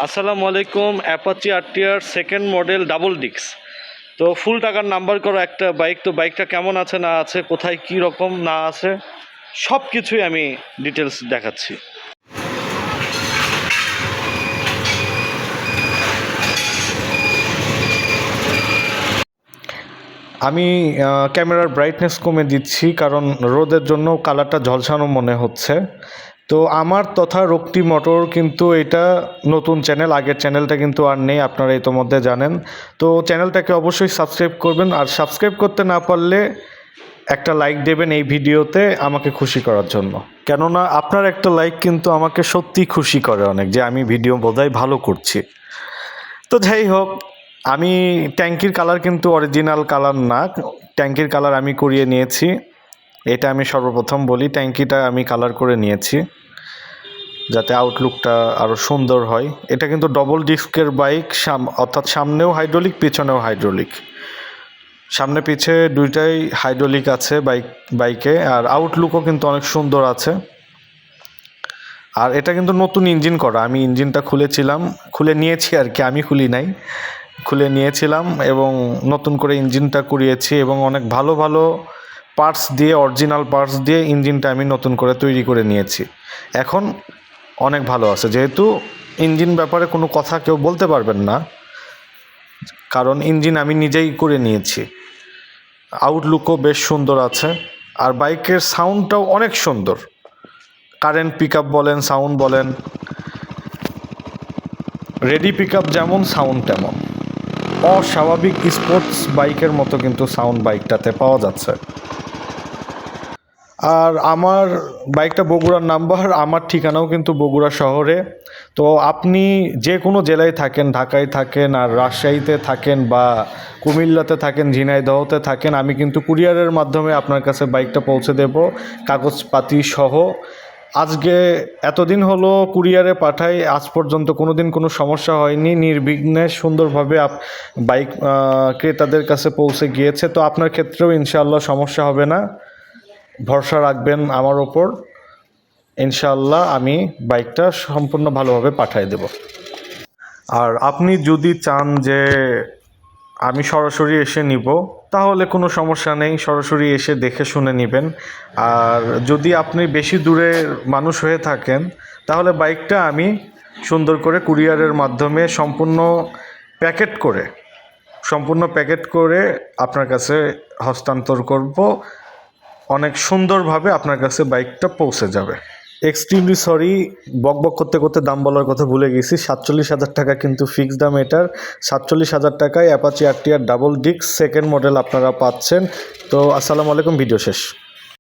আসসালামু আলাইকুম। Apache RTR second model double disc, তো ফুল টাকার নাম্বার করা একটা বাইক। তো বাইকটা কেমন আছে না আছে, কোথায় কি রকম না আছে, সব কিছুই আমি ডিটেলস দেখাচ্ছি। আমি ক্যামেরার ব্রাইটনেস কমে দিচ্ছি, কারণ রোদের জন্য কালারটা ঝলসানো মনে হচ্ছে। তো আমার তথা রক্তি মোটর কিন্তু এটা নতুন চ্যানেল, আগের চ্যানেলটা কিন্তু আর নেই, আপনারা ইতোমধ্যে জানেন। তো চ্যানেলটাকে অবশ্যই সাবস্ক্রাইব করবেন, আর সাবস্ক্রাইব করতে না পারলে একটা লাইক দেবেন এই ভিডিওতে আমাকে খুশি করার জন্য। কেননা আপনার একটা লাইক কিন্তু আমাকে সত্যি খুশি করে অনেক, যে আমি ভিডিও বোধহয় ভালো করছি। তো যাই হোক, আমি ট্যাঙ্কির কালার কিন্তু অরিজিনাল কালার না, ট্যাঙ্কির কালার আমি করিয়ে নিয়েছি। এটা আমি সর্বপ্রথম বলি, ট্যাঙ্কিটা আমি কালার করে নিয়েছি যাতে আউটলুকটা আরও সুন্দর হয়। এটা কিন্তু ডবল ডিস্কের বাইক, অর্থাৎ সামনেও হাইড্রোলিক পিছনেও হাইড্রোলিক, সামনে পিছে দুইটাই হাইড্রোলিক আছে বাইকে। আর আউটলুকও কিন্তু অনেক সুন্দর আছে। আর এটা কিন্তু নতুন ইঞ্জিন করা, আমি ইঞ্জিনটা খুলে নিয়েছি আর কি, আমি খুলি নাই, খুলে নিয়েছিলাম এবং নতুন করে ইঞ্জিনটা করিয়েছি এবং অনেক ভালো ভালো পার্টস দিয়ে, অরিজিনাল পার্টস দিয়ে ইঞ্জিনটা আমি নতুন করে তৈরি করে নিয়েছি। এখন অনেক ভালো আছে, যেহেতু ইঞ্জিন ব্যাপারে কোনো কথা কেউ বলতে পারবেন না, কারণ ইঞ্জিন আমি নিজেই করে নিয়েছি। আউটলুকও বেশ সুন্দর আছে, আর বাইকের সাউন্ডটাও অনেক সুন্দর। কারেন্ট পিক আপ বলেন, সাউন্ড বলেন, রেডি পিক আপ যেমন, সাউন্ড তেমন। অস্বাভাবিক স্পোর্টস বাইকের মতো কিন্তু সাউন্ড বাইকটাতে পাওয়া যাচ্ছে। আর আমার বাইকটা বগুড়ার নাম্বার, আমার ঠিকানাও কিন্তু বগুড়া শহরে। তো আপনি যে কোনো জেলায় থাকেন, ঢাকায় থাকেন আর রাজশাহীতে থাকেন বা কুমিল্লাতে থাকেন, ঝিনাইদহতে থাকেন, আমি কিন্তু কুরিয়ারের মাধ্যমে আপনার কাছে বাইকটা পৌঁছে দেব কাগজপাতি সহ। আজকে এতদিন হলো কুরিয়ারে পাঠাই, আজ পর্যন্ত কোনো দিন কোনো সমস্যা হয়নি, নির্বিঘ্নে সুন্দরভাবে বাইক ক্রেতাদের কাছে পৌঁছে গিয়েছে। তো আপনার ক্ষেত্রেও ইনশাআল্লাহ সমস্যা হবে না, ভরসা রাখবেন আমার ওপর। ইনশাআল্লাহ আমি বাইকটা সম্পূর্ণ ভালোভাবে পাঠিয়ে দেব। আর আপনি যদি চান যে আমি সরাসরি এসে নিব, তাহলে কোনো সমস্যা নেই, সরাসরি এসে দেখে শুনে নেবেন। আর যদি আপনি বেশি দূরের মানুষ হয়ে থাকেন, তাহলে বাইকটা আমি সুন্দর করে কুরিয়ারের মাধ্যমে সম্পূর্ণ প্যাকেট করে আপনার কাছে হস্তান্তর করব। অনেক সুন্দরভাবে আপনার কাছে বাইকটা পৌঁছে যাবে। এক্সট্রিমলি সরি, বকবক করতে করতে দাম বলার কথা ভুলে গেছি। 47,000 টাকা কিন্তু ফিক্সড দাম এটার। 47,000 টাকায় Apache RTR double disc second model আপনারা পাচ্ছেন। তো আসসালামু আলাইকুম, ভিডিও শেষ।